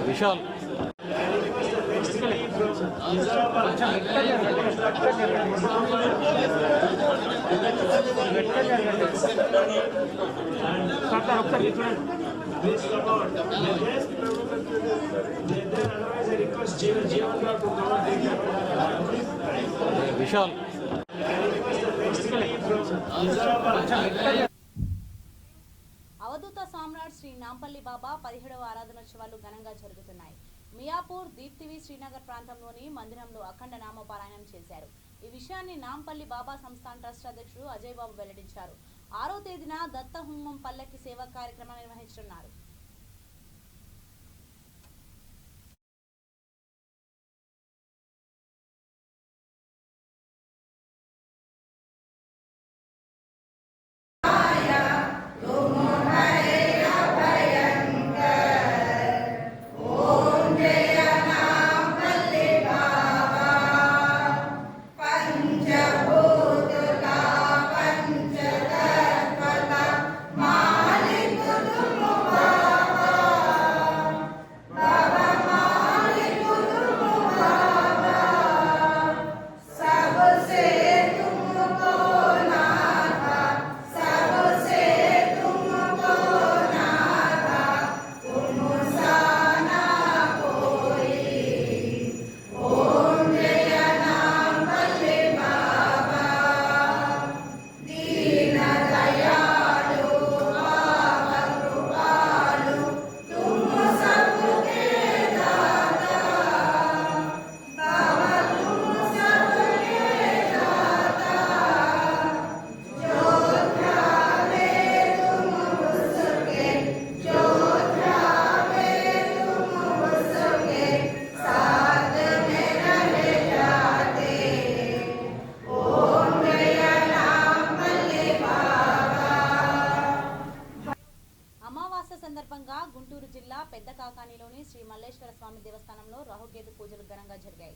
విశాల్ విశాల్ అవధూత సామ్రాట్ శ్రీ నాంపల్లి బాబా 17వ ఆరాధనోత్సవాలు ఘనంగా జరుగుతున్నాయి. మియాపూర్ దీప్తివి శ్రీనగర్ ప్రాంతంలోని మందిరంలో అఖండ నామ పారాయణం చేశారు. ఈ విషయాన్ని నాంపల్లి బాబా సంస్థాన్ ట్రస్ట్ అధ్యక్షుడు అజయ్ బాబు వెల్లడించారు. 6వ తేదీన దత్త హుమ్మం పల్లకి సేవా కార్యక్రమం నిర్వహించనున్నారు. సందర్భంగా గుంటూరు జిల్లా పెద్ద కాకానిలోని శ్రీ మల్లేశ్వర స్వామి దేవస్థానంలో రాహుకేతు పూజలు ఘనంగా జరిగాయి.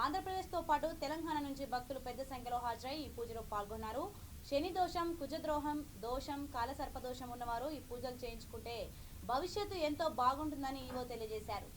ఆంధ్రప్రదేశ్ తో పాటు తెలంగాణ నుంచి భక్తులు పెద్ద సంఖ్యలో హాజరై ఈ పూజలో పాల్గొన్నారు. శని దోషం, కుజద్రోహం దోషం, కాలసర్పదోషం ఉన్నవారు ఈ పూజలు చేయించుకుంటే భవిష్యత్తు ఎంతో బాగుంటుందని ఈవో తెలియజేశారు.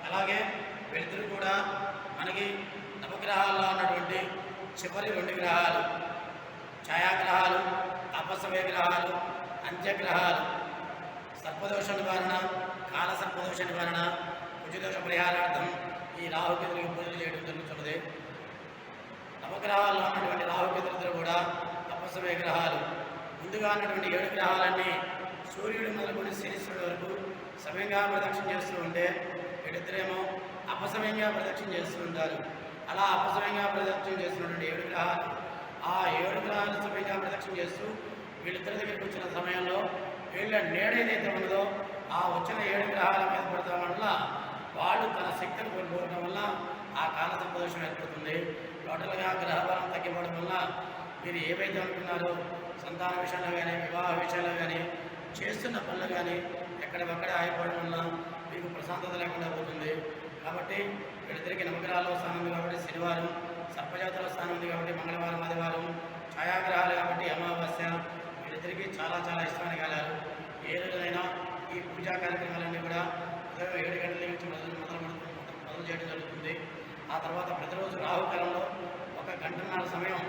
అలాగే వెలుతురు కూడా మనకి నవగ్రహాల్లో ఉన్నటువంటి చివరి 2 గ్రహాలు, ఛాయాగ్రహాలు, అపసమయ గ్రహాలు, అంత్యగ్రహాలు, సర్పదోష నివారణ, కాల సర్పదోష నివారణ, కుజదోష పరిహారార్థం ఈ రాహుకేతులకు పూజలు చేయడం జరుగుతున్నది. నవగ్రహాల్లో ఉన్నటువంటి రాహుకేతులందరూ కూడా అపసమయ గ్రహాలు. ముందుగా ఉన్నటువంటి 7 గ్రహాలన్నీ సూర్యుడు మొదలుకొని శనీశ్వరుడు వరకు సమయంగా ప్రదక్షిణ చేస్తూ ఉంటే వీళ్ళిద్దరేమో అపసమయంగా ప్రదక్షిణ చేస్తూ ఉంటారు. అలా అపసవ్యంగా ప్రదక్షిణ చేస్తున్నటువంటి 7 గ్రహాలు, ఆ 7 గ్రహాలు సవ్యంగా ప్రదక్షిణ చేస్తూ వీళ్ళిద్దరి దగ్గరికి వచ్చిన సమయంలో వీళ్ళ నీడ ఏదైతే ఉన్నదో ఆ వచ్చిన 7 గ్రహాల మీద పడటం వల్ల వాళ్ళు తన శక్తిని కోల్పోవడం వల్ల ఆ కాల సంతోషం ఏర్పడుతుంది. టోటల్గా గ్రహబలం తగ్గిపోవడం వల్ల మీరు ఏవైతే అనుకున్నారో సంతాన విషయంలో కానీ, వివాహ విషయాల్లో కానీ, చేస్తున్న పనులు కానీ ఎక్కడికక్కడే ఆగిపోవడం వల్ల మీకు ప్రశాంతత లేకుండా పోతుంది. కాబట్టి వీళ్ళిద్దరికి నవగ్రహాల్లో స్థానం ఉంది కాబట్టి శనివారం, సర్పజాతుల స్థానం ఉంది కాబట్టి మంగళవారం, ఆదివారం, ఛాయాగ్రహాలు కాబట్టి అమావాస్య, వీళ్ళిద్దరికీ చాలా చాలా ఇష్టమైన కాలాలు. ఏ రోజైనా ఈ పూజా కార్యక్రమాలన్నీ కూడా ఉదయం 7 గంటల నుంచి మొదలు చేయడం జరుగుతుంది. ఆ తర్వాత ప్రతిరోజు రాహుకాలంలో 1 గంటన్నర సమయం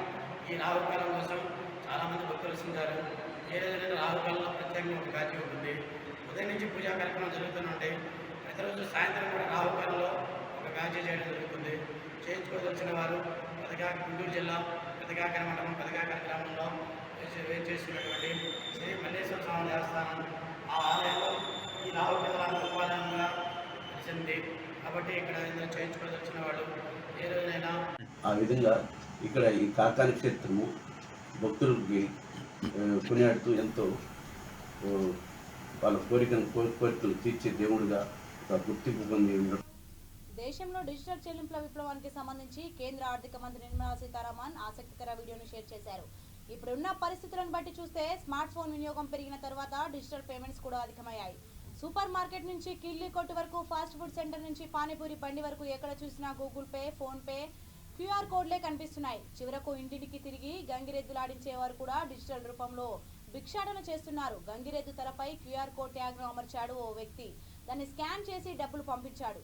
ఈ రాహుకాలం కోసం చాలామంది భక్తులు వస్తుంటారు. ఏ రోజైనా రాహుకాలంలో ప్రత్యేకంగా ఒక గాచి ఉంటుంది. ఉదయం నుంచి పూజా కార్యక్రమం జరుగుతుంటే ప్రతిరోజు సాయంత్రం కూడా రాహుకాలంలో ఒక గాచి చేయడం జరుగుతుంది. చేయించుకోదలిచిన వారు గుంటూరు జిల్లా పెదకాకర మండలం పెదకాకర గ్రామంలో వేచేస్తున్నటువంటి శ్రీ మల్లేశ్వర స్వామి దేవస్థానం, ఆ ఆలయంలో ఈ రాహుకాల ఉపాలయంగా తెలిసింది. కాబట్టి ఇక్కడ చేయించుకోదలిచిన వాళ్ళు ఏ రోజైనా ఆ విధంగా ఇక్కడ ఈ కాకాని క్షేత్రము భక్తులకి కొనియాడుతూ ఎంతో వాళ్ళ కోరికలు తీర్చే దేవుడిగా ఒక గుర్తింపు పొంది ఉండడం. దేశంలో డిజిటల్ చెల్లింపుల విప్లవానికి సంబంధించి కేంద్ర ఆర్థిక మంత్రి నిర్మలా సీతారామన్ ఆసక్తికర వీడియోను షేర్ చేశారు. ఇప్పుడున్న పరిస్థితులను బట్టి చూస్తే స్మార్ట్ ఫోన్ వినియోగం పెరిగిన తర్వాత డిజిటల్ పేమెంట్స్ కూడా అధికమయ్యాయి. సూపర్ మార్కెట్ నుంచి కిల్లీ కొట్టు వరకు, ఫాస్ట్ ఫుడ్ సెంటర్ నుంచి పానీపూరి బండి వరకు ఎక్కడ చూసినా Google pay, phone pay, QR కోడ్లే కనిపిస్తున్నాయి. చివరకు ఇంటికి తిరిగి గంగిరెద్దులాడించే వారు కూడా డిజిటల్ రూపంలో భిక్షాటన చేస్తున్నారు. గంగిరెద్దు తలపై QR కోడ్ ట్యాగ్ను అమర్చాడు ఓ వ్యక్తి. దాన్ని స్కాన్ చేసి డబ్బులు పంపించాడు.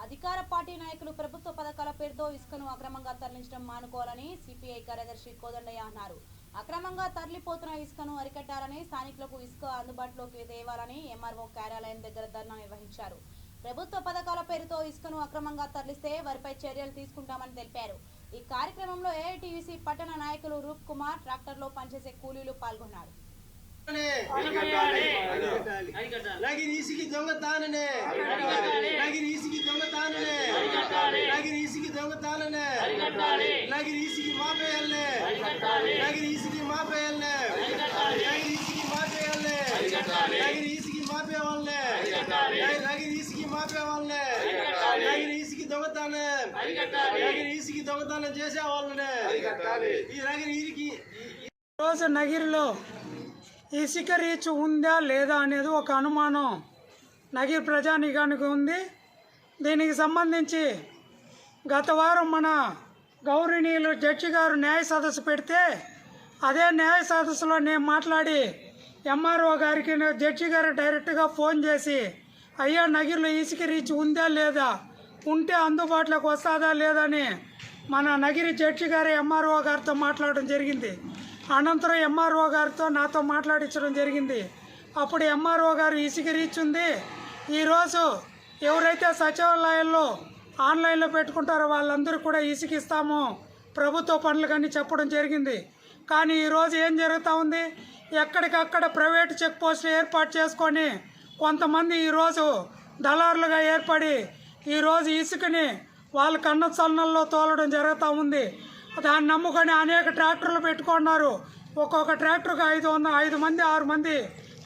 అధికార పార్టీ నాయకులు ప్రభుత్వ పథకాల పేరుతో ఇసుకను అక్రమంగా తరలించడం మానుకోవాలని సిపిఐ కార్యదర్శి కోదండయ్య అన్నారు. అక్రమంగా తరలిపోతున్న ఇసుకను అరికట్టాలని, స్థానికులకు ఇసుక అందుబాటులోకి తేవాలని ఎంఆర్ఓ కార్యాలయం దగ్గర ధర్నా నిర్వహించారు. ప్రభుత్వ పథకాల పేరుతో ఇసుకను అక్రమంగా తరలిస్తే వారిపై చర్యలు తీసుకుంటామని తెలిపారు. ఈ కార్యక్రమంలో ఏఐటీయూసీ పట్టణ నాయకులు రూప్ కుమార్, ట్రాక్టర్లో పనిచేసే కూలీలు పాల్గొన్నారు. నగిరీసికి దొంగతాననే నగిరీసికి దొంగతాననే నగిరీసికి దొంగతాననే నగిరీసికి మాపేయాలనే నగిరీసికి మాపేయాలనే నగిరీసికి మాపేయాలనే నగిరీసికి మాపేవాళ్ళనే నగిరీసికి మాపేవాళ్ళనే నగిరీసికి దొంగతానే నగిరీసికి దొంగతానం చేసే వాళ్ళనే ఈ నగిరికి రోజు నగిరిలో ఇసుక రీచ్ ఉందా లేదా అనేది ఒక అనుమానం నగిరి ప్రజానీకానికి ఉంది. దీనికి సంబంధించి గత వారం మన గౌరవనీయులు జడ్జి గారు న్యాయ సదస్సు పెడితే అదే న్యాయ సదస్సులో నేను మాట్లాడి ఎంఆర్ఓ గారికి జడ్జి గారు డైరెక్ట్గా ఫోన్ చేసి, అయ్యా నగిరిలో ఇసుక రీచ్ ఉందా లేదా, ఉంటే అందుబాటులోకి వస్తుందా లేదని మన నగిరి జడ్జి గారు ఎంఆర్ఓ గారితో మాట్లాడడం జరిగింది. అనంతరం ఎంఆర్ఓ గారితో నాతో మాట్లాడించడం జరిగింది. అప్పుడు ఎంఆర్ఓ గారు ఇసుక రీచ్ ఉంది, ఈరోజు ఎవరైతే సచివాలయాల్లో ఆన్లైన్లో పెట్టుకుంటారో వాళ్ళందరూ కూడా ఇసుక ఇస్తాము ప్రభుత్వ పనులు కానీ చెప్పడం జరిగింది. కానీ ఈరోజు ఏం జరుగుతూ ఉంది, ఎక్కడికక్కడ ప్రైవేటు చెక్ పోస్టులు ఏర్పాటు చేసుకొని కొంతమంది ఈరోజు దళారులుగా ఏర్పడి ఈరోజు ఇసుకని వాళ్ళ కన్న చలనంలో తోలడం జరుగుతూ ఉంది. దాన్ని నమ్ముకొని అనేక ట్రాక్టర్లు పెట్టుకున్నారు. ఒక్కొక్క ట్రాక్టర్కి 5 మంది 6 మంది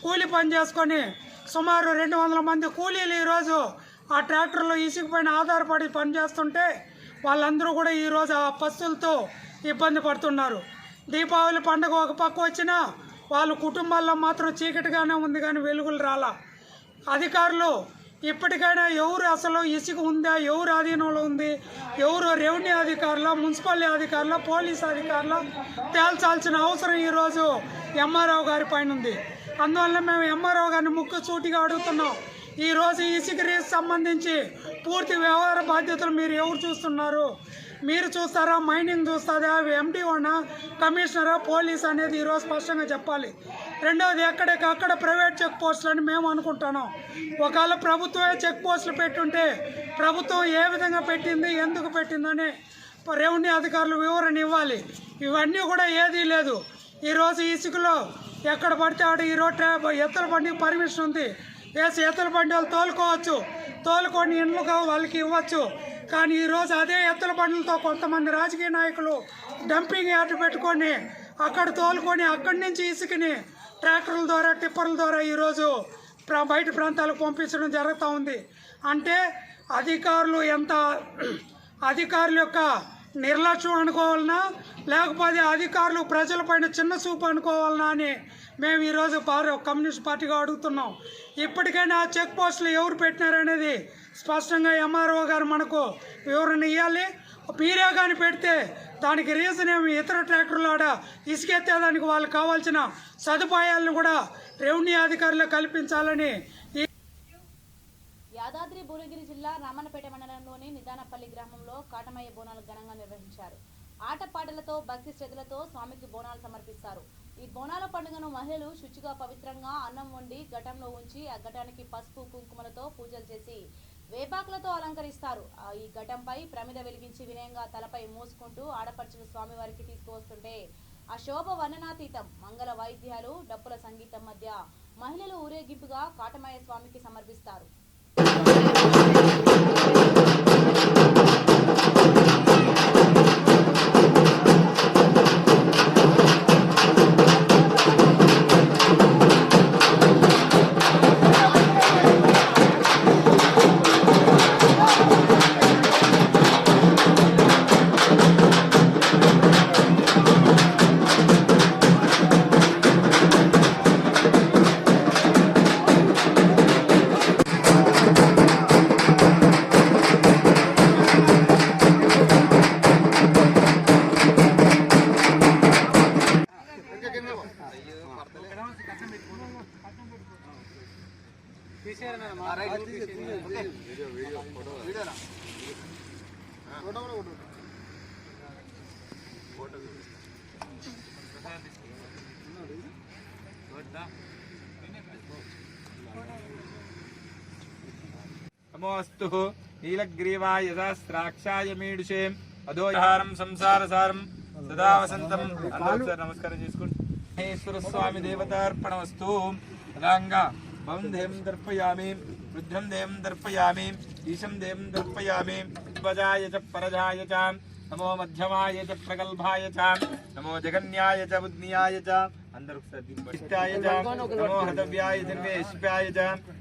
కూలి పని చేసుకొని సుమారు 200 మంది కూలీలు ఈరోజు ఆ ట్రాక్టర్లో ఇసుక పైన ఆధారపడి పనిచేస్తుంటే వాళ్ళందరూ కూడా ఈరోజు ఆ పస్తులతో ఇబ్బంది పడుతున్నారు. దీపావళి పండుగ ఒక పక్క వచ్చినా వాళ్ళ కుటుంబాల్లో మాత్రం చీకటిగానే ఉంది, కానీ వెలుగులు రాలా. అధికారులు ఇప్పటికైనా ఎవరు అసలు ఇసుక ఉందా, ఎవరు ఆధీనంలో ఉంది, ఎవరు రెవెన్యూ అధికారుల, మున్సిపల్ అధికారుల, పోలీస్ అధికారుల తేల్చాల్సిన అవసరం ఈరోజు ఎంఆర్ఓ గారి పైన ఉంది. అందువల్ల మేము ఎంఆర్ఓ గారిని ముక్కు సూటిగా అడుగుతున్నాం. ఈరోజు ఇసుక రీచ్ సంబంధించి పూర్తి వ్యవహార బాధ్యతలు మీరు ఎవరు చూస్తున్నారు? మీరు చూస్తారా? మైనింగ్ చూస్తుందా? ఎండిఓనా, కమిషనరా, పోలీస్ అనేది ఈరోజు స్పష్టంగా చెప్పాలి. రెండవది, ఎక్కడికక్కడ ప్రైవేట్ చెక్ పోస్టులు అని మేము అనుకుంటున్నాం. ఒకవేళ ప్రభుత్వమే చెక్ పోస్టులు పెట్టుంటే ప్రభుత్వం ఏ విధంగా పెట్టింది, ఎందుకు పెట్టిందని రెవెన్యూ అధికారులు వివరణ ఇవ్వాలి. ఇవన్నీ కూడా ఏదీ లేదు. ఈరోజు ఇసుకలో ఎక్కడ పడితే ఆడ ఈరోజు ఎత్తల బండికి పర్మిషన్ ఉంది. ఎత్తల బండి వాళ్ళు తోలుకోవచ్చు, తోలుకొని ఇండ్లుగా వాళ్ళకి ఇవ్వచ్చు. కానీ ఈరోజు అదే ఎత్తల బండ్లతో కొంతమంది రాజకీయ నాయకులు డంపింగ్ యార్డు పెట్టుకొని అక్కడ తోలుకొని అక్కడి నుంచి ఇసుకని ట్రాక్టర్ల ద్వారా, టిప్పర్ల ద్వారా ఈరోజు బయట ప్రాంతాలకు పంపించడం జరుగుతూ ఉంది. అంటే అధికారుల యొక్క నిర్లక్ష్యం అనుకోవాలన్నా, లేకపోతే అధికారులు ప్రజలపైన చిన్న చూపు అనుకోవాలన్నా అని మేము ఈరోజు కమ్యూనిస్ట్ పార్టీగా అడుగుతున్నాం. ఇప్పటికైనా చెక్ పోస్టులు ఎవరు పెట్టినారనేది స్పష్టంగా ఎంఆర్ఓ గారు మనకు వివరణ ఇవ్వాలి. మీరే కానీ పెడితే దానికి రీజన్ ఏమి, ఇతర ట్రాక్టర్లు ఆడ ఇసుకెత్తేదానికి వాళ్ళకి కావాల్సిన సదుపాయాలను కూడా రెవెన్యూ అధికారులు కల్పించాలని. యాదాద్రి భువనగిరి జిల్లా రామన్నపేట మండలంలోని నిదానపల్లి గ్రామంలో కాటమయ్య బోనాలు ఘనంగా నిర్వహించారు. ఆటపాటలతో, భక్తి శ్రద్ధలతో స్వామికి బోనాలు సమర్పిస్తారు. ఈ బోనాల పండుగను మహిళలు శుచిగా పవిత్రంగా అన్నం వండి ఘటంలో ఉంచి ఆ ఘటానికి పసుపు కుంకుమలతో పూజలు చేసి వేపాకులతో అలంకరిస్తారు. ఈ ఘటంపై ప్రమిద వెలిగించి వినయంగా తలపై మోసుకుంటూ ఆడపడుచులు స్వామివారికి తీసుకువస్తుంటే ఆ శోభ వర్ణనాతీతం. మంగళ వాయిద్యాలు, డప్పుల సంగీతం మధ్య మహిళలు ఊరేగింపుగా కాటమయ్య స్వామికి సమర్పిస్తారు. नमोस्तु नीलग्रीवाय सहस्राक्षाय मीडुषे अधोहारं संसारसारं सदा वसंतं. नमस्कार महेश्वर स्वामी देवतार्पणमस्तु. तदांगा भवं देवं दर्पयामि, रुद्रं देवं दर्पयामि, ईशं देवं दर्पयामि. ध्वजाय च परजाय च नमो मध्यमाय च प्रगल्भाय च नमो जगन्याय च बुद्धियाय च अंतर्क्षिताय च नमो हतव्याय जन्मेश्व्याय च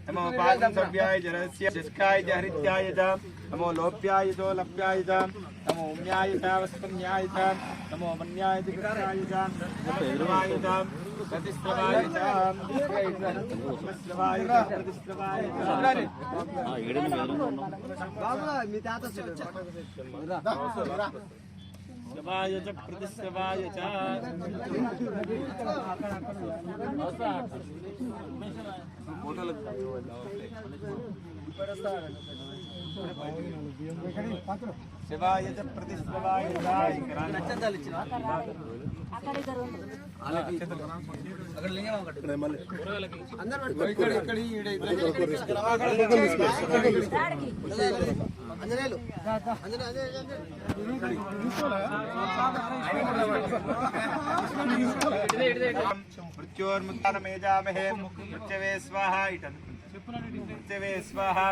नमो पादसव्याय च रहस्याय च हरित्याय च नमो लोप्याय च लप्याय च नमो उम्याय च वस्पन्याय च नमो मन्याय च कृष्णाय च प्रतिस्त्रवाय च प्रतिस्त्रवाय च प्रतिस्त्रवाय च प्रतिस्त्रवाय च बाबा मी तात शिवाय च प्रतिस्त्रवाय च शिवाय च प्रतिस्त्रवाय च मृत्योर्मुक्तानमेजामहे मृत्यवे स्वाहा मृत्यवे स्वाहा.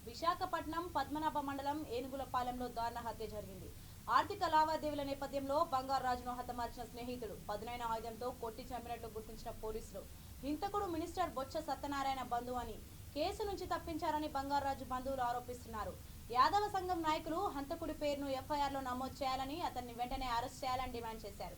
విశాఖపట్నం పద్మనాభ మండలం ఏనుగులపాలెంలో దారుణ హత్య జరిగింది. ఆర్థిక లావాదేవీల నేపథ్యంలో బంగారాజును హతమార్చిన స్నేహితుడు పదునైన ఆయుధంతో కొట్టి చంపినట్లు గుర్తించిన పోలీసులు హింతకుడు మినిస్టర్ బొత్స సత్యనారాయణ బంధువు అని కేసు నుంచి తప్పించారని బంగారాజు బంధువులు ఆరోపిస్తున్నారు. యాదవ సంఘం నాయకులు హంతకుడి పేరును ఎఫ్ఐఆర్ లో నమోదు చేయాలని, అతన్ని వెంటనే అరెస్ట్ చేయాలని డిమాండ్ చేశారు.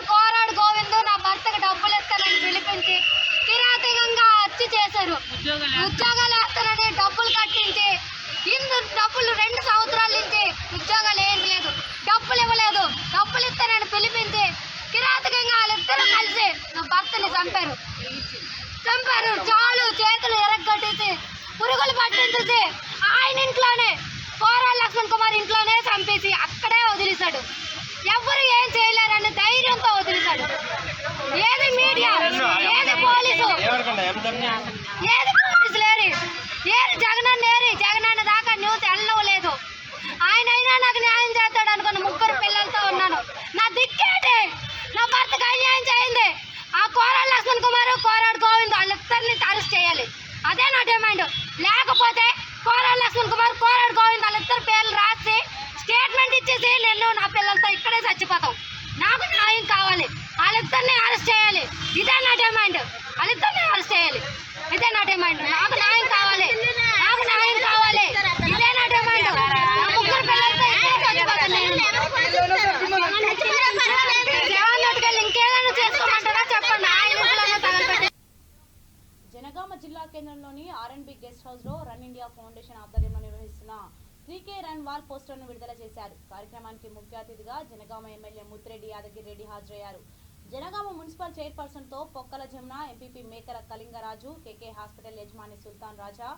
కోరాడు గోవిందు నా భర్తకు డబ్బులు ఇస్తానని పిలిపించి కిరాతకంగా హత్య చేశారు. ఉద్యోగాలు వేస్తానని డబ్బులు కట్టించి డబ్బులు 2 సంవత్సరాల నుంచి ఉద్యోగాలు ఏం లేదు, డబ్బులు ఇవ్వలేదు. డబ్బులు ఇస్తానని పిలిపించి కిరాతకంగా వాళ్ళిద్దరూ కలిసి నా భర్తని చంపారు. చాలు చేతులు ఎరగొట్టేసి పురుగులు పట్టించేసి ఆయన ఇంట్లోనే కోరాడు లక్ష్మణ్ కుమార్ ఇంట్లోనే చంపేసి అక్కడే వదిలేశాడు. ఎవరు ఏం చేయలేరని ధైర్యంతో వదిలేశాడు. ఏది మీడియా, ఏది పోలీసు, ఏది పోలీసు లేరు, ఏది జగనన్న దాకా న్యూస్ వెళ్ళలేదు. ఆయన అయినా నాకు న్యాయం చేస్తాడు అనుకున్న 3 పిల్లలతో ఉన్నాను. నా దిక్కేంటి? నా భర్తకు అన్యాయం చేయింది. ఆ కోరాడు లక్ష్మణ్ కుమార్, కోరాడు గోవింద్ వాళ్ళిద్దరిని అరెస్ట్ చేయాలి. అదే నా డిమాండ్. లేకపోతే కోరాడు లక్ష్మణ్ కుమార్, కోరాడు గోవింద్ వాళ్ళిద్దరు పేర్లు రాసి స్టేట్మెంట్ ఇచ్చేసి నేను నా పిల్లలతో ఇక్కడే చచ్చిపోతాం. నాకు న్యాయం కావాలి. వాళ్ళిద్దరిని అరెస్ట్ చేయాలి. ఇదే నా డిమాండ్. వాళ్ళిద్దరిని అరెస్ట్ చేయాలి. ఇదే నా డిమాండ్. నాకు న్యాయం కావాలి. నాకు న్యాయం కావాలి. ఇదే నా డిమాండ్. నా 3 పిల్లలతో ఇక్కడే చచ్చిపోతాను. జగన్ ఇంకేదైనా చేసుకోమంటారా చెప్పండి. ఆయన ఇంట్లోనే తగలబెట్టి. జనగామ జిల్లా కేంద్రంలోని R&B గెస్ట్ హౌస్ లో రన్ ఇండియా ఫౌండేషన్ ఆధ్వర్యంలో నిర్వహిస్తున్న 3K రన్ వాల్ పోస్టర్ను విడుదల చేశారు. కార్యక్రమానికి ముఖ్య అతిథిగా జనగామ ఎమ్మెల్యే ముత్తిరెడ్డి యాదగిరి రెడ్డి హాజరయ్యారు. జనగామ మున్సిపల్ చైర్పర్సన్ తో పొక్కల జమున, ఎంపీపీ మేకల కళింగరాజు, కేకే హాస్పిటల్ యజమాని సుల్తాన్ రాజా,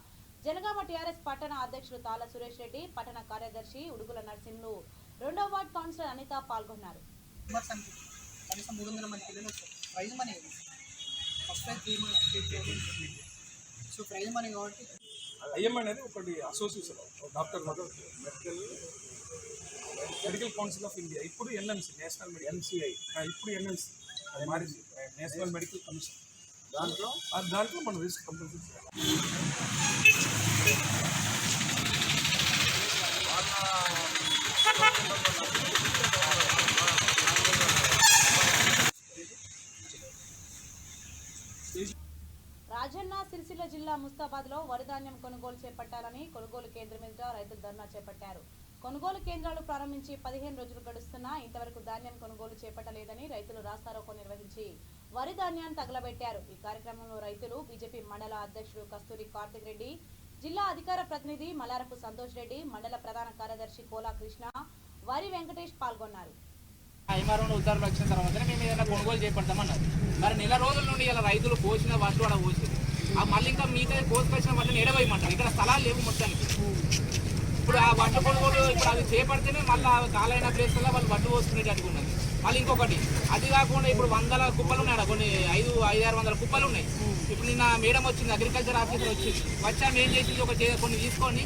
జనగామ టీఆర్ఎస్ పట్టణ అధ్యక్షుడు తాల సురేష్ రెడ్డి, పట్టణ కార్యదర్శి ఉడుగుల నర్సింహులు, 2వ వార్డ్ కౌన్సిలర్ అనిత పాల్గొన్నారు. సో ప్రైజ్ మనీ కాబట్టి ఐఎం అనేది ఒకటి association doctor medical council of India, ఇప్పుడు ఎన్ఎంసి నేషనల్ ఎన్సిఐ, ఇప్పుడు ఎన్ఎంసి అది మారింది నేషనల్ మెడికల్ కమిషన్. దాంట్లో మనం రిస్క్ కంపల్సరీ రాజన్న సిరిసిల్ల జిల్లా ముస్తాబాద్ లో వరిధాన్యం కొనుగోలు చేపట్టాలని కొనుగోలు కేంద్రం ఎదుట రైతులు ధర్నా చేపట్టారు. కొనుగోలు కేంద్రాలు ప్రారంభించి 15 రోజులు గడుస్తున్నా ఇంతవరకు ధాన్యం కొనుగోలు చేపట్టలేదని రైతులు రాస్తారోకో నిర్వహించి వరి ధాన్యాన్ని తగలబెట్టారు. ఈ కార్యక్రమంలో రైతులు, బీజేపీ మండల అధ్యక్షుడు కస్తూరి కార్తిక్ రెడ్డి, జిల్లా అధికార ప్రతినిధి మల్లారపు సంతోష్ రెడ్డి, మండల ప్రధాన కార్యదర్శి కోలా కృష్ణ, వరి వెంకటేష్ పాల్గొన్నారు. ఉత్తర్వులు వచ్చిన తర్వాతనే మేము ఏదైనా కొనుగోలు చేపడతామన్నారు. మరి నెల రోజుల నుండి ఇలా రైతులు కోసిన వడ్లు అలా పోసింది. మళ్ళీ ఇంకా మీతో కోసుకొచ్చిన వడ్లను ఎడవేయమంటారు. ఇక్కడ స్థలాలు లేవు మొత్తానికి. ఇప్పుడు ఆ వడ్ల కొనుగోలు ఇప్పుడు అది చేపడితేనే మళ్ళీ కాలైన ప్లేస్లో వాళ్ళు వడ్లు పోసుకునేటట్టుగా ఉన్నది. మళ్ళీ ఇంకొకటి, అది కాకుండా ఇప్పుడు 100 కుప్పలు ఉన్నాయి, కొన్ని 500-600 కుప్పలు ఉన్నాయి. ఇప్పుడు నిన్న మేడం వచ్చింది, అగ్రికల్చర్ ఆఫీసర్ వచ్చింది. వచ్చాము ఏం చేసింది, కొన్ని తీసుకొని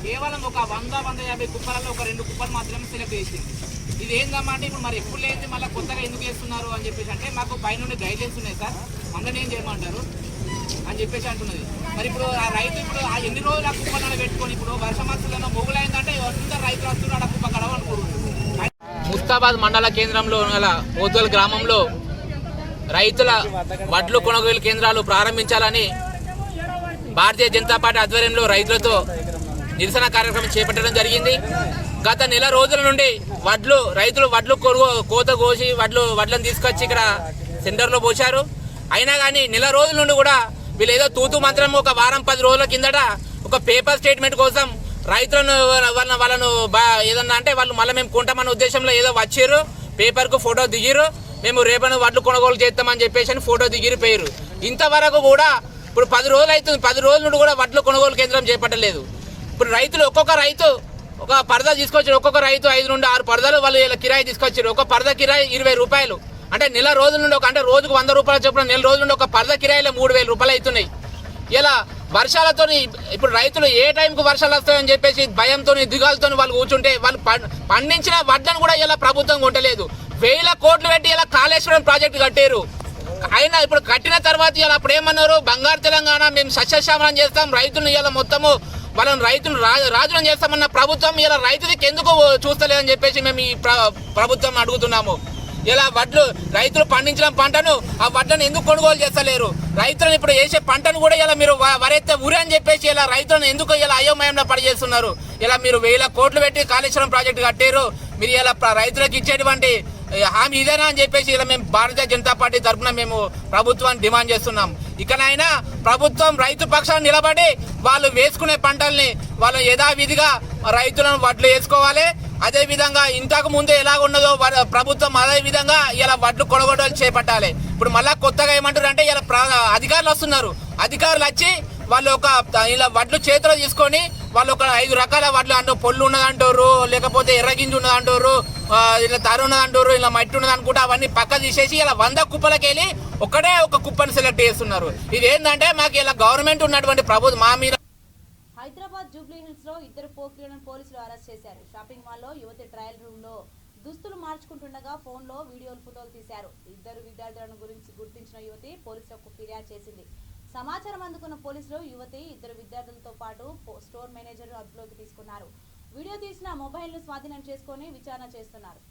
కేవలం ఒక 100-150 కుప్పలలో ఒక 2 కుప్పలు మాత్రమే సెలెక్ట్ చేసింది. ఇది ఏందమ్మా అంటే ఇప్పుడు మరి ఎప్పుడు లేదు మళ్ళీ కొత్తగా ఎందుకు వేస్తున్నారు అని చెప్పేసి అంటే మాకు పైన గైడ్లైన్స్ ఉన్నాయి సార్, అందరినీ ఏం చేయమంటారు అని చెప్పేసి అంటున్నది. మరి ఇప్పుడు ఆ రైతు ఇప్పుడు ఆ ఎన్ని రోజులు ఆ కుప్పలను పెట్టుకొని ఇప్పుడు వర్షమాసంలో మొగులైందంటే అందరూ రైతులు వస్తున్నారు ఆ కుప్ప కడవనుకుంటున్నారు. ముస్తాబాద్ మండల కేంద్రంలో గల ఓతోల్ గ్రామంలో రైతుల వడ్లు కొనుగోలు కేంద్రాలు ప్రారంభించాలని భారతీయ జనతా పార్టీ ఆధ్వర్యంలో రైతులతో నిరసన కార్యక్రమం చేపట్టడం జరిగింది. గత నెల రోజుల నుండి రైతులు వడ్లు కోత కోసి వడ్లను తీసుకొచ్చి ఇక్కడ సెంటర్లో పోశారు. అయినా కానీ నెల రోజుల నుండి కూడా వీళ్ళు ఏదో తూతు మంత్రం ఒక వారం 10 రోజుల కిందట ఒక పేపర్ స్టేట్మెంట్ కోసం రైతులను వాళ్ళను ఏదన్నా అంటే వాళ్ళు మళ్ళీ మేము కొంటామన్న ఉద్దేశంలో ఏదో వచ్చారు, పేపర్కు ఫోటో దిగిరు, మేము రేపటి వడ్లు కొనుగోలు చేస్తామని చెప్పేసి ఫోటో దిగిరిపోయారు. ఇంతవరకు కూడా ఇప్పుడు 10 రోజులు అవుతుంది, 10 రోజుల నుండి కూడా వడ్లు కొనుగోలు కేంద్రం చేపట్టలేదు. ఇప్పుడు రైతులు ఒక్కొక్క రైతు ఒక పరదా తీసుకొచ్చారు, ఒక్కొక్క రైతు 5 నుండి 6 పరదాలు వాళ్ళు ఇలా కిరాయి తీసుకొచ్చారు. ఒక పరదా కిరాయి 20 రూపాయలు, అంటే నెల రోజుల నుండి అంటే రోజుకు 100 రూపాయలు చొప్పున నెల రోజుల నుండి ఒక పరదా కిరాయిలో 3000 రూపాయలు అవుతున్నాయి. ఇలా వర్షాలతో ఇప్పుడు రైతులు ఏ టైంకు వర్షాలు వస్తాయని చెప్పేసి భయంతో దిగాలతో వాళ్ళు కూర్చుంటే వాళ్ళు పండించిన వడ్లను కూడా ఇలా ప్రభుత్వం కొట్టలేదు. 1000 కోట్లు పెట్టి ఇలా కాళేశ్వరం ప్రాజెక్టు కట్టారు. అయినా ఇప్పుడు కట్టిన తర్వాత ఇలా అప్పుడు ఏమన్నారు, బంగారు తెలంగాణ మేము సస్యశ్యామలం చేస్తాం, రైతులను ఇలా మొత్తము వాళ్ళని రైతులు రాజులను చేస్తామన్న ప్రభుత్వం ఇలా రైతులకి ఎందుకు చూస్తలేదని చెప్పేసి మేము ఈ ప్రభుత్వం అడుగుతున్నాము. ఇలా రైతులు పండించిన పంటను ఆ వడ్లను ఎందుకు కొనుగోలు చేస్తలేరు? రైతులను ఇప్పుడు వేసే పంటను కూడా ఇలా మీరు వరైతే ఊరి అని చెప్పేసి ఇలా రైతులను ఎందుకు ఇలా అయోమయంలో పడిచేస్తున్నారు? ఇలా మీరు 1000 కోట్లు పెట్టి కాళేశ్వరం ప్రాజెక్టు కట్టారు. మీరు ఇలా రైతులకు ఇచ్చేటువంటి హామీ ఇదేనా అని చెప్పేసి ఇలా మేము భారతీయ జనతా పార్టీ తరఫున మేము ప్రభుత్వాన్ని డిమాండ్ చేస్తున్నాం. ఇకనైనా ప్రభుత్వం రైతు పక్షాన్ని నిలబడి వాళ్ళు వేసుకునే పంటల్ని వాళ్ళు యథావిధిగా రైతులను వడ్లు వేసుకోవాలి. అదే విధంగా ఇంతకు ముందు ఎలా ఉన్నదో ప్రభుత్వం అదే విధంగా ఇలా వడ్లు కొనుగోలు చేపట్టాలి. ఇప్పుడు మళ్ళా కొత్తగా ఏమంటారు అంటే ఇలా అధికారులు వస్తున్నారు. అధికారులు వచ్చి వాళ్ళు ఇలా వడ్లు చేతిలో తీసుకొని వాళ్ళు 5 రకాల వడ్లు అంటూ పొల్లు ఉన్నదంటారు, లేకపోతే ఎర్రగింజ ఉన్నదంటారు, ఇలా తరు ఉన్నదంటారు, ఇలా మట్టి ఉన్నది అనుకుంటే అవన్నీ పక్క తీసేసి ఇలా 100 కుప్పలకి వెళ్ళి ఒకటే ఒక కుప్పని సెలెక్ట్ చేస్తున్నారు. ఇది ఏంటంటే మాకు ఇలా గవర్నమెంట్ ఉన్నటువంటి ప్రభుత్వం మా మీద. హైదరాబాద్ జూబ్లీ హిల్స్ లో 2 పోక్రీలను పోలీసులు అరెస్ట్ చేశారు. షాపింగ్ మాల్ లో యువతి ట్రయల్ రూమ్ లో దుస్తులు మార్చుకుంటుండగా ఫోన్ లో ఫోటోలు తీశారు. 2 విద్యార్థులను గురించి గుర్తించిన యువతి పోలీసులకు ఫిర్యాదు చేసింది. సమాచారం అందుకున్న పోలీసులు యువతి 2 విద్యార్థులతో పాటు స్టోర్ మేనేజర్ అదుపులోకి తీసుకున్నారు. వీడియో తీసిన మొబైల్ ను స్వాధీనం చేసుకుని విచారణ చేస్తున్నారు.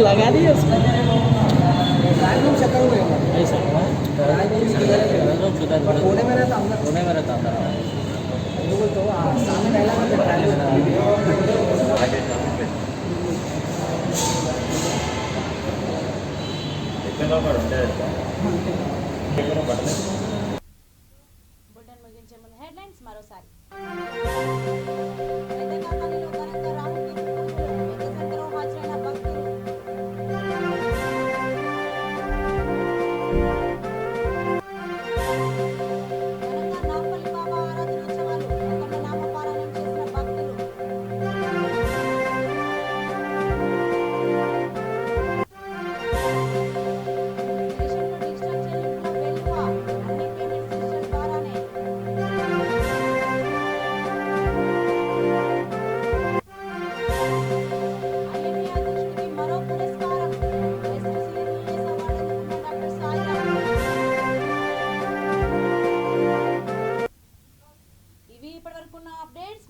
लगा दिए उसको कोने में रहता तो सामने బులెటిన్ ముగించే ముందు హెడ్లైన్స్ మరోసారి.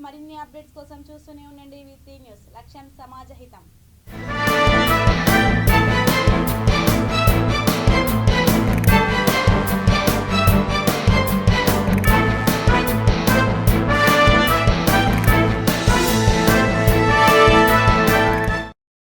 మరిన్ని అప్డేట్స్ కోసం చూస్తూనే ఉండండి VT న్యూస్. లక్ష్యం సమాజ హితం.